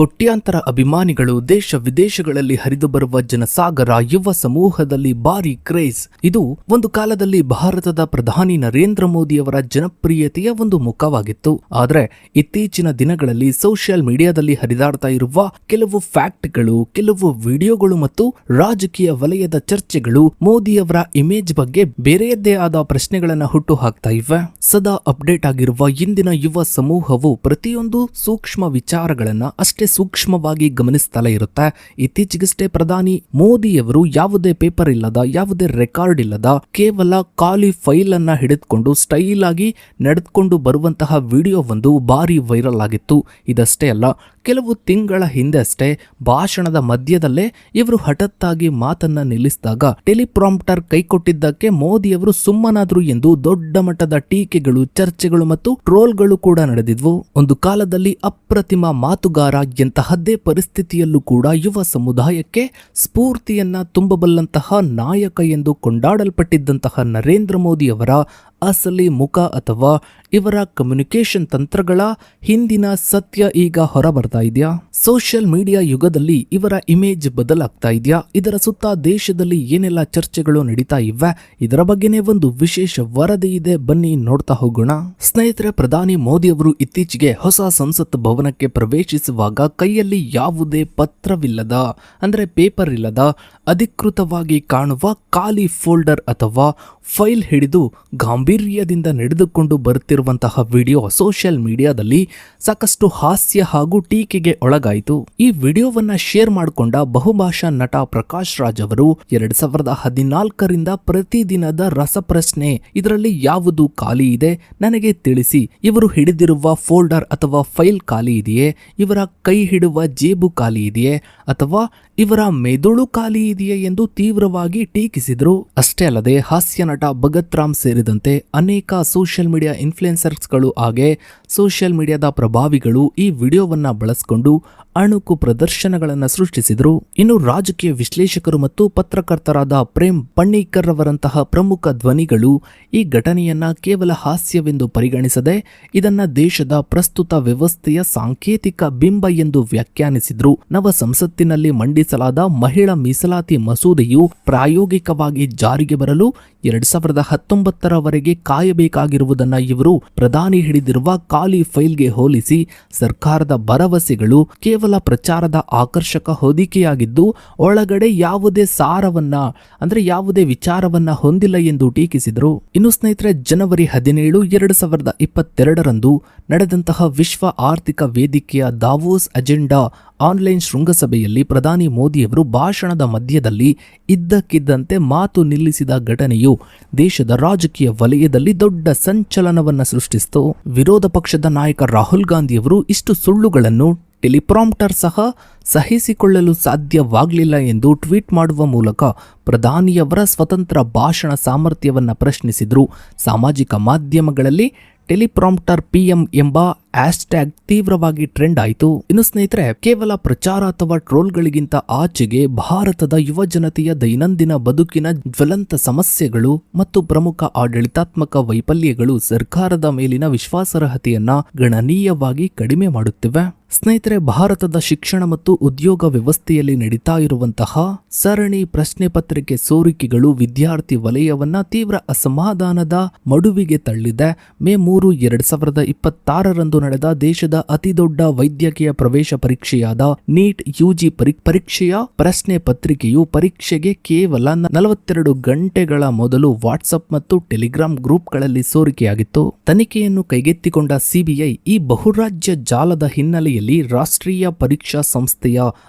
ಕೋಟ್ಯಾಂತರ ಅಭಿಮಾನಿಗಳು ದೇಶ ವಿದೇಶಗಳಲ್ಲಿ ಹರಿದು ಬರುವ ಜನಸಾಗರ, ಯುವ ಸಮೂಹದಲ್ಲಿ ಭಾರಿ ಕ್ರೇಜ್. ಇದು ಒಂದು ಕಾಲದಲ್ಲಿ ಭಾರತದ ಪ್ರಧಾನಿ ನರೇಂದ್ರ ಮೋದಿಯವರ ಜನಪ್ರಿಯತೆಯ ಒಂದು ಮುಖವಾಗಿತ್ತು. ಆದರೆ ಇತ್ತೀಚಿನ ದಿನಗಳಲ್ಲಿ ಸೋಷಿಯಲ್ ಮೀಡಿಯಾದಲ್ಲಿ ಹರಿದಾಡ್ತಾ ಇರುವ ಕೆಲವು ಫ್ಯಾಕ್ಟ್ಗಳು, ಕೆಲವು ವಿಡಿಯೋಗಳು ಮತ್ತು ರಾಜಕೀಯ ವಲಯದ ಚರ್ಚೆಗಳು ಮೋದಿಯವರ ಇಮೇಜ್ ಬಗ್ಗೆ ಬೇರೆಯದ್ದೇ ಆದ ಪ್ರಶ್ನೆಗಳನ್ನು ಹುಟ್ಟು ಹಾಕ್ತಾ ಇವೆ. ಸದಾ ಅಪ್ಡೇಟ್ ಆಗಿರುವ ಇಂದಿನ ಯುವ ಸಮೂಹವು ಪ್ರತಿಯೊಂದು ಸೂಕ್ಷ್ಮ ವಿಚಾರಗಳನ್ನ ಅಷ್ಟೇ ಸೂಕ್ಷ್ಮವಾಗಿ ಗಮನಿಸ್ತಲೇ ಇರುತ್ತೆ. ಇತ್ತೀಚೆಗಷ್ಟೇ ಪ್ರಧಾನಿ ಮೋದಿಯವರು ಯಾವುದೇ ಪೇಪರ್ ಇಲ್ಲದ, ಯಾವುದೇ ರೆಕಾರ್ಡ್ ಇಲ್ಲದ, ಕೇವಲ ಖಾಲಿ ಫೈಲ್ ಅನ್ನ ಹಿಡಿದುಕೊಂಡು ಸ್ಟೈಲ್ ಆಗಿ ನಡೆದುಕೊಂಡು ಬರುವಂತಹ ವಿಡಿಯೋ ಒಂದು ಭಾರಿ ವೈರಲ್ ಆಗಿತ್ತು. ಇದಷ್ಟೇ ಅಲ್ಲ, ಕೆಲವು ತಿಂಗಳ ಹಿಂದೆ ಅಷ್ಟೇ ಭಾಷಣದ ಮಧ್ಯದಲ್ಲೇ ಇವರು ಹಠಾತ್ತಾಗಿ ಮಾತನ್ನ ನಿಲ್ಲಿಸಿದಾಗ ಟೆಲಿಪ್ರಾಂಪ್ಟರ್ ಕೈಕೊಟ್ಟಿದ್ದಕ್ಕೆ ಮೋದಿಯವರು ಸುಮ್ಮನಾದ್ರು ಎಂದು ದೊಡ್ಡ ಮಟ್ಟದ ಟೀಕೆಗಳು, ಚರ್ಚೆಗಳು ಮತ್ತು ಟ್ರೋಲ್ಗಳು ಕೂಡ ನಡೆದಿದ್ವು. ಒಂದು ಕಾಲದಲ್ಲಿ ಅಪ್ರತಿಮ ಮಾತುಗಾರ ಎಂತಹದ್ದೇ ಪರಿಸ್ಥಿತಿಯಲ್ಲೂ ಕೂಡ ಯುವ ಸಮುದಾಯಕ್ಕೆ ಸ್ಫೂರ್ತಿಯನ್ನ ತುಂಬಬಲ್ಲಂತಹ ನಾಯಕ ಎಂದು ಕೊಂಡಾಡಲ್ಪಟ್ಟಿದ್ದಂತಹ ನರೇಂದ್ರ ಮೋದಿಯವರ ಅಸಲಿ ಮುಖ ಅಥವಾ ಇವರ ಕಮ್ಯುನಿಕೇಶನ್ ತಂತ್ರಗಳ ಹಿಂದಿನ ಸತ್ಯ ಈಗ ಹೊರಬರ್ತಾ ಇದೆಯಾ? ಸೋಷಿಯಲ್ ಮೀಡಿಯಾ ಯುಗದಲ್ಲಿ ಇವರ ಇಮೇಜ್ ಬದಲಾಗ್ತಾ ಇದೆಯಾ? ಇದರ ಸುತ್ತ ದೇಶದಲ್ಲಿ ಏನೆಲ್ಲ ಚರ್ಚೆಗಳು ನಡೀತಾ ಇವೆ? ಇದರ ಬಗ್ಗೆನೇ ಒಂದು ವಿಶೇಷ ವರದಿ ಇದೆ, ಬನ್ನಿ ನೋಡ್ತಾ ಹೋಗೋಣ. ಸ್ನೇಹಿತರೆ, ಪ್ರಧಾನಿ ಮೋದಿ ಅವರು ಇತ್ತೀಚೆಗೆ ಹೊಸ ಸಂಸತ್ ಭವನಕ್ಕೆ ಪ್ರವೇಶಿಸುವಾಗ ಕೈಯಲ್ಲಿ ಯಾವುದೇ ಪತ್ರವಿಲ್ಲದ, ಅಂದ್ರೆ ಪೇಪರ್ ಇಲ್ಲದ, ಅಧಿಕೃತವಾಗಿ ಕಾಣುವ ಖಾಲಿ ಫೋಲ್ಡರ್ ಅಥವಾ ಫೈಲ್ ಹಿಡಿದು ಗಾಂಭೀರ್ಯದಿಂದ ನಡೆದುಕೊಂಡು ಬರುತ್ತಿರುವಂತಹ ವಿಡಿಯೋ ಸೋಷಿಯಲ್ ಮೀಡಿಯಾದಲ್ಲಿ ಸಾಕಷ್ಟು ಹಾಸ್ಯ ಹಾಗೂ ಟೀಕೆಗೆ ಒಳಗಾಯಿತು. ಈ ವಿಡಿಯೋವನ್ನ ಶೇರ್ ಮಾಡಿಕೊಂಡ ಬಹುಭಾಷಾ ನಟ ಪ್ರಕಾಶ್ ರಾಜ್ ಅವರು 2014ರಿಂದ ಪ್ರತಿದಿನದ ರಸಪ್ರಶ್ನೆ, ಇದರಲ್ಲಿ ಯಾವುದು ಖಾಲಿ ಇದೆ ನನಗೆ ತಿಳಿಸಿ, ಇವರು ಹಿಡಿದಿರುವ ಫೋಲ್ಡರ್ ಅಥವಾ ಫೈಲ್ ಖಾಲಿ ಇದೆಯೇ, ಇವರ ಕೈ ಹಿಡುವ ಜೇಬು ಖಾಲಿ ಇದೆಯೇ ಅಥವಾ ಇವರ ಮೆದುಳು ಖಾಲಿ ಇದೆಯೇ ಎಂದು ತೀವ್ರವಾಗಿ ಟೀಕಿಸಿದ್ರು. ಅಷ್ಟೇ ಅಲ್ಲದೆ ಹಾಸ್ಯ ನಟ ಭಗತ್ ರಾಮ್ ಸೇರಿದಂತೆ ಅನೇಕ ಸೋಷಿಯಲ್ ಮೀಡಿಯಾ ಇನ್ಫ್ಲುಯೆನ್ಸರ್ಸ್ಗಳು ಹಾಗೆ ಸೋಷಿಯಲ್ ಮೀಡಿಯಾದ ಪ್ರಭಾವಿಗಳು ಈ ವಿಡಿಯೋವನ್ನ ಬಳಸಿಕೊಂಡು ಅಣುಕು ಪ್ರದರ್ಶನಗಳನ್ನು ಸೃಷ್ಟಿಸಿದ್ರು. ಇನ್ನು ರಾಜಕೀಯ ವಿಶ್ಲೇಷಕರು ಮತ್ತು ಪತ್ರಕರ್ತರಾದ ಪ್ರೇಮ್ ಪಣ್ಣೀಕರ್ ಅವರಂತಹ ಪ್ರಮುಖ ಧ್ವನಿಗಳು ಈ ಘಟನೆಯನ್ನ ಕೇವಲ ಹಾಸ್ಯವೆಂದು ಪರಿಗಣಿಸದೆ ಇದನ್ನ ದೇಶದ ಪ್ರಸ್ತುತ ವ್ಯವಸ್ಥೆಯ ಸಾಂಕೇತಿಕ ಬಿಂಬ ಎಂದು ವ್ಯಾಖ್ಯಾನಿಸಿದ್ರು. ನವ ಸಂಸತ್ತಿನಲ್ಲಿ ಮಂಡಿಸಲಾದ ಮಹಿಳಾ ಮೀಸಲಾತಿ ಮಸೂದೆಯು ಪ್ರಾಯೋಗಿಕವಾಗಿ ಜಾರಿಗೆ ಬರಲು 2019ರವರೆಗೆ ಕಾಯಬೇಕಾಗಿರುವುದನ್ನ ಇವರು ಪ್ರಧಾನಿ ಹಿಡಿದಿರುವ ಖಾಲಿ ಫೈಲ್ಗೆ ಹೋಲಿಸಿ ಸರ್ಕಾರದ ಭರವಸೆಗಳು ಕೇವಲ ಪ್ರಚಾರದ ಆಕರ್ಷಕ ಹೊದಿಕೆಯಾಗಿದ್ದು ಒಳಗಡೆ ಯಾವುದೇ ಸಾರವನ್ನ, ಅಂದ್ರೆ ಯಾವುದೇ ವಿಚಾರವನ್ನ ಹೊಂದಿಲ್ಲ ಎಂದು ಟೀಕಿಸಿದರು. ಇನ್ನು ಸ್ನೇಹಿತರೆ, ಜನವರಿ 17, 2022ರಂದು ನಡೆದಂತಹ ವಿಶ್ವ ಆರ್ಥಿಕ ವೇದಿಕೆಯ ದಾವೋಸ್ ಅಜೆಂಡಾ ಆನ್ಲೈನ್ ಶೃಂಗಸಭೆಯಲ್ಲಿ ಪ್ರಧಾನಿ ಮೋದಿಯವರು ಭಾಷಣದ ಮಧ್ಯದಲ್ಲಿ ಇದ್ದಕ್ಕಿದ್ದಂತೆ ಮಾತು ನಿಲ್ಲಿಸಿದ ಘಟನೆಯು ದೇಶದ ರಾಜಕೀಯ ವಲಯದಲ್ಲಿ ದೊಡ್ಡ ಸಂಚಲನವನ್ನ ಸೃಷ್ಟಿಸಿತು. ವಿರೋಧ ಪಕ್ಷದ ನಾಯಕ ರಾಹುಲ್ ಗಾಂಧಿಯವರು ಇಷ್ಟು ಸುಳ್ಳುಗಳನ್ನು ಟೆಲಿಪ್ರಾಂಪ್ಟರ್ ಸಹ ಸಹಿಸಿಕೊಳ್ಳಲು ಸಾಧ್ಯವಾಗಲಿಲ್ಲ ಎಂದು ಟ್ವೀಟ್ ಮಾಡುವ ಮೂಲಕ ಪ್ರಧಾನಿಯವರ ಸ್ವತಂತ್ರ ಭಾಷಣ ಸಾಮರ್ಥ್ಯವನ್ನು ಪ್ರಶ್ನಿಸಿದರು. ಸಾಮಾಜಿಕ ಮಾಧ್ಯಮಗಳಲ್ಲಿ ಟೆಲಿಪ್ರಾಂಪ್ಟರ್ ಪಿಎಂ ಎಂಬ ಹ್ಯಾಶ್ಟ್ಯಾಗ್ ತೀವ್ರವಾಗಿ ಟ್ರೆಂಡ್ ಆಯಿತು. ಇನ್ನು ಸ್ನೇಹಿತರೆ, ಕೇವಲ ಪ್ರಚಾರ ಅಥವಾ ಟ್ರೋಲ್ಗಳಿಗಿಂತ ಆಚೆಗೆ ಭಾರತದ ಯುವ ಜನತೆಯ ದೈನಂದಿನ ಬದುಕಿನ ಜ್ವಲಂತ ಸಮಸ್ಯೆಗಳು ಮತ್ತು ಪ್ರಮುಖ ಆಡಳಿತಾತ್ಮಕ ವೈಫಲ್ಯಗಳು ಸರ್ಕಾರದ ಮೇಲಿನ ವಿಶ್ವಾಸಾರ್ಹತೆಯನ್ನ ಗಣನೀಯವಾಗಿ ಕಡಿಮೆ ಮಾಡುತ್ತಿವೆ. ಸ್ನೇಹಿತರೆ, ಭಾರತದ ಶಿಕ್ಷಣ ಮತ್ತು ಉದ್ಯೋಗ ವ್ಯವಸ್ಥೆಯಲ್ಲಿ ನಡೀತಾ ಇರುವಂತಹ ಸರಣಿ ಪ್ರಶ್ನೆ ಪತ್ರಿಕೆ ಸೋರಿಕೆಗಳು ವಿದ್ಯಾರ್ಥಿ ವಲಯವನ್ನ ತೀವ್ರ ಅಸಮಾಧಾನದ ಮಡುವಿಗೆ ತಳ್ಳಿದೆ. ಮೇ 3, 2026ರಂದು ನಡೆದ ದೇಶದ ಅತಿದೊಡ್ಡ ವೈದ್ಯಕೀಯ ಪ್ರವೇಶ ಪರೀಕ್ಷೆಯಾದ ನೀಟ್ ಯುಜಿ ಪರೀಕ್ಷೆಯ ಪ್ರಶ್ನೆ ಪತ್ರಿಕೆಯು ಪರೀಕ್ಷೆಗೆ ಕೇವಲ 42 ಗಂಟೆಗಳ ಮೊದಲು ವಾಟ್ಸ್ಆಪ್ ಮತ್ತು ಟೆಲಿಗ್ರಾಮ್ ಗ್ರೂಪ್ಗಳಲ್ಲಿ ಸೋರಿಕೆಯಾಗಿತ್ತು. ತನಿಖೆಯನ್ನು ಕೈಗೆತ್ತಿಕೊಂಡ ಸಿಬಿಐ ಈ ಬಹುರಾಜ್ಯ ಜಾಲದ ಹಿನ್ನೆಲೆಯಲ್ಲಿ ರಾಷ್ಟ್ರೀಯ ಪರೀಕ್ಷಾ ಸಂಸ್ಥೆಯ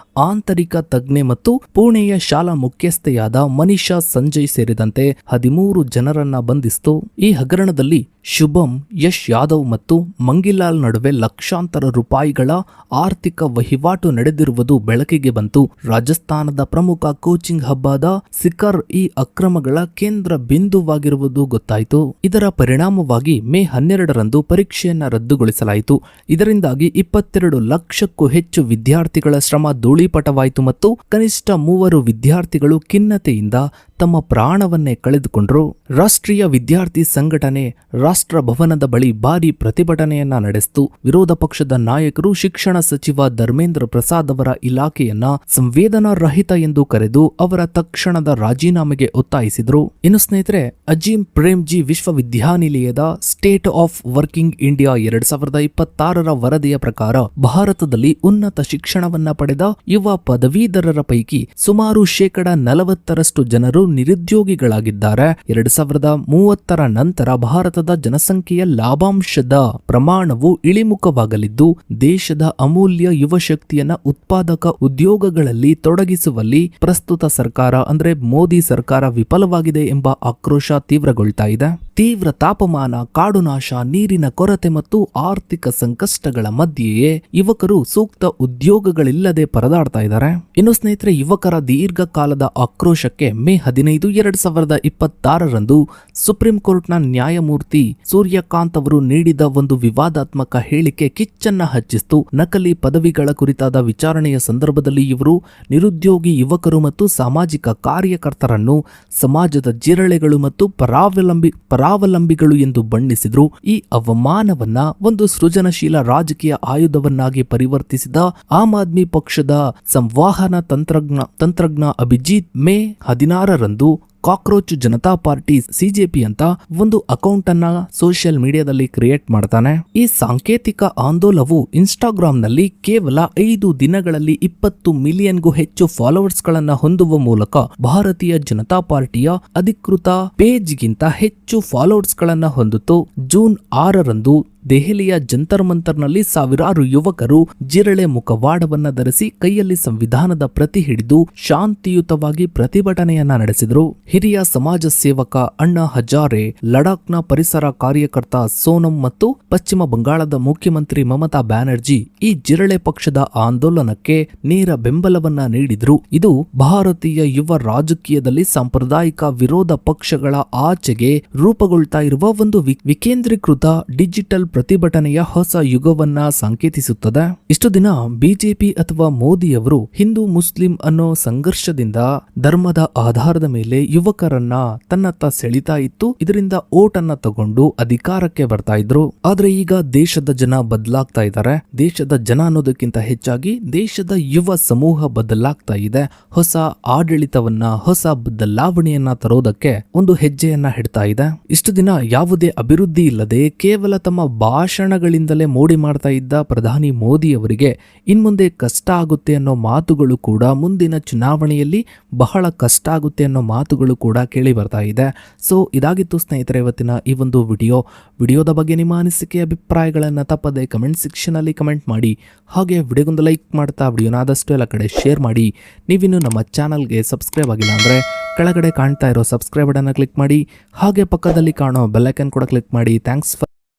ಆಂತರಿಕ ತಜ್ಞೆ ಮತ್ತು ಪುಣೆಯ ಶಾಲಾ ಮುಖ್ಯಸ್ಥೆಯಾದ ಮನೀಷಾ ಸಂಜಯ್ ಸೇರಿದಂತೆ 13 ಜನರನ್ನ ಬಂಧಿಸಿತು. ಈ ಹಗರಣದಲ್ಲಿ ಶುಭಂ, ಯಶ್ ಯಾದವ್ ಮತ್ತು ಮಂಗಿಲಾಲ್ ನಡುವೆ ಲಕ್ಷಾಂತರ ರೂಪಾಯಿಗಳ ಆರ್ಥಿಕ ವಹಿವಾಟು ನಡೆದಿರುವುದು ಬೆಳಕಿಗೆ ಬಂತು. ರಾಜಸ್ಥಾನದ ಪ್ರಮುಖ ಕೋಚಿಂಗ್ ಹಬ್ಬದ ಸಿಕರ್ ಈ ಅಕ್ರಮಗಳ ಕೇಂದ್ರ ಬಿಂದುವಾಗಿರುವುದು ಗೊತ್ತಾಯಿತು. ಇದರ ಪರಿಣಾಮವಾಗಿ ಮೇ 12ರಂದು ಪರೀಕ್ಷೆಯನ್ನ ರದ್ದುಗೊಳಿಸಲಾಯಿತು. ಇದರಿಂದಾಗಿ 22 ಲಕ್ಷಕ್ಕೂ ಹೆಚ್ಚು ವಿದ್ಯಾರ್ಥಿಗಳ ಶ್ರಮ ಧೂಳೀಪಟವಾಯಿತು ಮತ್ತು ಕನಿಷ್ಠ 3 ವಿದ್ಯಾರ್ಥಿಗಳು ಖಿನ್ನತೆಯಿಂದ ತಮ್ಮ ಪ್ರಾಣವನ್ನೇ ಕಳೆದುಕೊಂಡರು. ರಾಷ್ಟ್ರೀಯ ವಿದ್ಯಾರ್ಥಿ ಸಂಘಟನೆ ರಾಷ್ಟ್ರ ಭವನದ ಬಳಿ ಭಾರಿ ಪ್ರತಿಭಟನೆಯನ್ನ ನಡೆಸಿತು. ವಿರೋಧ ಪಕ್ಷದ ನಾಯಕರು ಶಿಕ್ಷಣ ಸಚಿವ ಧರ್ಮೇಂದ್ರ ಪ್ರಸಾದ್ ಅವರ ಇಲಾಖೆಯನ್ನ ಸಂವೇದನಾ ರಹಿತ ಎಂದು ಕರೆದು ಅವರ ತಕ್ಷಣದ ರಾಜೀನಾಮೆಗೆ ಒತ್ತಾಯಿಸಿದರು. ಇನ್ನು ಸ್ನೇಹಿತರೆ, ಅಜೀಂ ಪ್ರೇಮ್ಜಿ ವಿಶ್ವವಿದ್ಯಾನಿಲಯದ ಸ್ಟೇಟ್ ಆಫ್ ವರ್ಕಿಂಗ್ ಇಂಡಿಯಾ 2026ರ ವರದಿಯ ಪ್ರಕಾರ ಭಾರತದಲ್ಲಿ ಉನ್ನತ ಶಿಕ್ಷಣವನ್ನ ಪಡೆದ ಯುವ ಪದವೀಧರರ ಪೈಕಿ ಸುಮಾರು 40% ಜನರು ನಿರುದ್ಯೋಗಿಗಳಾಗಿದ್ದಾರೆ. 2030ರ ನಂತರ ಭಾರತದ ಜನಸಂಖ್ಯೆಯ ಲಾಭಾಂಶದ ಪ್ರಮಾಣವು ಇಳಿಮುಖವಾಗಲಿದ್ದು, ದೇಶದ ಅಮೂಲ್ಯ ಯುವ ಶಕ್ತಿಯನ್ನ ಉತ್ಪಾದಕ ಉದ್ಯೋಗಗಳಲ್ಲಿ ತೊಡಗಿಸುವಲ್ಲಿ ಪ್ರಸ್ತುತ ಸರ್ಕಾರ ಅಂದ್ರೆ ಮೋದಿ ಸರ್ಕಾರ ವಿಫಲವಾಗಿದೆ ಎಂಬ ಆಕ್ರೋಶ ತೀವ್ರಗೊಳ್ತಾ ಇದೆ. ತೀವ್ರ ತಾಪಮಾನ, ಕಾಡುನಾಶ, ನೀರಿನ ಕೊರತೆ ಮತ್ತು ಆರ್ಥಿಕ ಸಂಕಷ್ಟಗಳ ಮಧ್ಯೆಯೇ ಯುವಕರು ಸೂಕ್ತ ಉದ್ಯೋಗಗಳಿಲ್ಲದೆ ಪರದಾಡ್ತಾ ಇದ್ದಾರೆ. ಇನ್ನು ಸ್ನೇಹಿತರೆ, ಯುವಕರ ದೀರ್ಘಕಾಲದ ಆಕ್ರೋಶಕ್ಕೆ ಮೇ 15, 2026ರಂದು ಸುಪ್ರೀಂ ಕೋರ್ಟ್ನ ನ್ಯಾಯಮೂರ್ತಿ ಸೂರ್ಯಕಾಂತ್ ಅವರು ನೀಡಿದ ಒಂದು ವಿವಾದಾತ್ಮಕ ಹೇಳಿಕೆ ಕಿಚ್ಚನ್ನ ಹಚ್ಚಿಸಿತು. ನಕಲಿ ಪದವಿಗಳ ಕುರಿತಾದ ವಿಚಾರಣೆಯ ಸಂದರ್ಭದಲ್ಲಿ ಇವರು ನಿರುದ್ಯೋಗಿ ಯುವಕರು ಮತ್ತು ಸಾಮಾಜಿಕ ಕಾರ್ಯಕರ್ತರನ್ನು ಸಮಾಜದ ಜಿರಳೆಗಳು ಮತ್ತು ಪರಾವಲಂಬಿಗಳು ಎಂದು ಬಣ್ಣಿಸಿದ್ರು. ಈ ಅವಮಾನವನ್ನ ಒಂದು ಸೃಜನಶೀಲ ರಾಜಕೀಯ ಆಯುಧವನ್ನಾಗಿ ಪರಿವರ್ತಿಸಿದ ಆಮ್ ಆದ್ಮಿ ಪಕ್ಷದ ಸಂವಹನ ತಂತ್ರಜ್ಞ ಅಭಿಜಿತ್ ಮೇ 16ರಂದು ಕಾಕ್ರೋಚ್ ಜನತಾ ಪಾರ್ಟಿ ಸಿಜೆಪಿ ಅಂತ ಒಂದು ಅಕೌಂಟ್ ಅನ್ನ ಸೋಷಿಯಲ್ ಮೀಡಿಯಾದಲ್ಲಿ ಕ್ರಿಯೇಟ್ ಮಾಡ್ತಾನೆ. ಈ ಸಾಂಕೇತಿಕ ಆಂದೋಲನವು ಇನ್ಸ್ಟಾಗ್ರಾಂನಲ್ಲಿ ಕೇವಲ 5 ದಿನಗಳಲ್ಲಿ 20 ಮಿಲಿಯನ್ಗೂ ಹೆಚ್ಚು ಫಾಲೋವರ್ಸ್ ಗಳನ್ನ ಹೊಂದುವ ಮೂಲಕ ಭಾರತೀಯ ಜನತಾ ಪಾರ್ಟಿಯ ಅಧಿಕೃತ ಪೇಜ್ಗಿಂತ ಹೆಚ್ಚು ಫಾಲೋವರ್ಸ್ ಗಳನ್ನ ಹೊಂದಿತು. ಜೂನ್ 6ರಂದು ದೆಹಲಿಯ ಜಂತರ್ ಮಂತರ್ನಲ್ಲಿ ಸಾವಿರಾರು ಯುವಕರು ಜಿರಳೆ ಮುಖವಾಡವನ್ನ ಧರಿಸಿ ಕೈಯಲ್ಲಿ ಸಂವಿಧಾನದ ಪ್ರತಿ ಹಿಡಿದು ಶಾಂತಿಯುತವಾಗಿ ಪ್ರತಿಭಟನೆಯನ್ನ ನಡೆಸಿದರು. ಹಿರಿಯ ಸಮಾಜ ಸೇವಕ ಅಣ್ಣಾ ಹಜಾರೆ, ಲಡಾಖ್ನ ಪರಿಸರ ಕಾರ್ಯಕರ್ತ ಸೋನಂ ಮತ್ತು ಪಶ್ಚಿಮ ಬಂಗಾಳದ ಮುಖ್ಯಮಂತ್ರಿ ಮಮತಾ ಬ್ಯಾನರ್ಜಿ ಈ ಜಿರಳೆ ಪಕ್ಷದ ಆಂದೋಲನಕ್ಕೆ ನೇರ ಬೆಂಬಲವನ್ನ ನೀಡಿದ್ರು. ಇದು ಭಾರತೀಯ ಯುವ ರಾಜಕೀಯದಲ್ಲಿ ಸಾಂಪ್ರದಾಯಿಕ ವಿರೋಧ ಪಕ್ಷಗಳ ಆಚೆಗೆ ರೂಪುಗೊಳ್ತಾ ಇರುವ ಒಂದು ವಿಕೇಂದ್ರೀಕೃತ ಡಿಜಿಟಲ್ ಪ್ರತಿಭಟನೆಯ ಹೊಸ ಯುಗವನ್ನ ಸಂಕೇತಿಸುತ್ತದೆ. ಇಷ್ಟು ದಿನ ಬಿಜೆಪಿ ಅಥವಾ ಮೋದಿಯವರು ಹಿಂದೂ ಮುಸ್ಲಿಂ ಅನ್ನೋ ಸಂಘರ್ಷದಿಂದ ಧರ್ಮದ ಆಧಾರದ ಮೇಲೆ ಯುವಕರನ್ನ ತನ್ನತ್ತ ಸೆಳಿತಾ ಇತ್ತು. ಇದರಿಂದ ಓಟ್ ಅನ್ನ ತಗೊಂಡು ಅಧಿಕಾರಕ್ಕೆ ಬರ್ತಾ ಇದ್ರು. ಆದ್ರೆ ಈಗ ದೇಶದ ಜನ ಬದಲಾಗ್ತಾ ಇದ್ದಾರೆ. ದೇಶದ ಜನ ಅನ್ನೋದಕ್ಕಿಂತ ಹೆಚ್ಚಾಗಿ ದೇಶದ ಯುವ ಸಮೂಹ ಬದಲಾಗ್ತಾ ಇದೆ. ಹೊಸ ಆಡಳಿತವನ್ನ, ಹೊಸ ಬದಲಾವಣೆಯನ್ನ ತರೋದಕ್ಕೆ ಒಂದು ಹೆಜ್ಜೆಯನ್ನ ಇಡ್ತಾ ಇದೆ. ಇಷ್ಟು ದಿನ ಯಾವುದೇ ಅಭಿವೃದ್ಧಿ ಇಲ್ಲದೆ ಕೇವಲ ತಮ್ಮ ಭಾಷಣಗಳಿಂದಲೇ ಮೋಡಿ ಮಾಡ್ತಾ ಇದ್ದ ಪ್ರಧಾನಿ ಮೋದಿ ಅವರಿಗೆ ಇನ್ಮುಂದೆ ಕಷ್ಟ ಆಗುತ್ತೆ ಅನ್ನೋ ಮಾತುಗಳು ಕೂಡ, ಮುಂದಿನ ಚುನಾವಣೆಯಲ್ಲಿ ಬಹಳ ಕಷ್ಟ ಆಗುತ್ತೆ ಅನ್ನೋ ಮಾತುಗಳು ಕೂಡ ಕೇಳಿ ಬರ್ತಾ ಇದೆ. ಸೊ ಇದಾಗಿತ್ತು ಸ್ನೇಹಿತರೆ ಇವತ್ತಿನ ಈ ಒಂದು ವಿಡಿಯೋದ ಬಗ್ಗೆ ನಿಮ್ಮ ಅನಿಸಿಕೆ ಅಭಿಪ್ರಾಯಗಳನ್ನು ತಪ್ಪದೆ ಕಮೆಂಟ್ ಸೆಕ್ಷನ್ ಅಲ್ಲಿ ಕಮೆಂಟ್ ಮಾಡಿ. ಹಾಗೆ ವಿಡಿಯೋಗೊಂದು ಲೈಕ್ ಮಾಡ್ತಾ ವಿಡಿಯೋನ ಆದಷ್ಟು ಎಲ್ಲ ಕಡೆ ಶೇರ್ ಮಾಡಿ. ನೀವಿನ್ನು ನಮ್ಮ ಚಾನಲ್ಗೆ ಸಬ್ಸ್ಕ್ರೈಬ್ ಆಗಿಲ್ಲ ಅಂದ್ರೆ ಕೆಳಗಡೆ ಕಾಣ್ತಾ ಇರೋ ಸಬ್ಸ್ಕ್ರೈಬ್ ಬಟನ್ ಕ್ಲಿಕ್ ಮಾಡಿ. ಹಾಗೆ ಪಕ್ಕದಲ್ಲಿ ಕಾಣೋ ಬೆಲ್ ಐಕಾನ್ ಕೂಡ ಕ್ಲಿಕ್ ಮಾಡಿ. Thanks for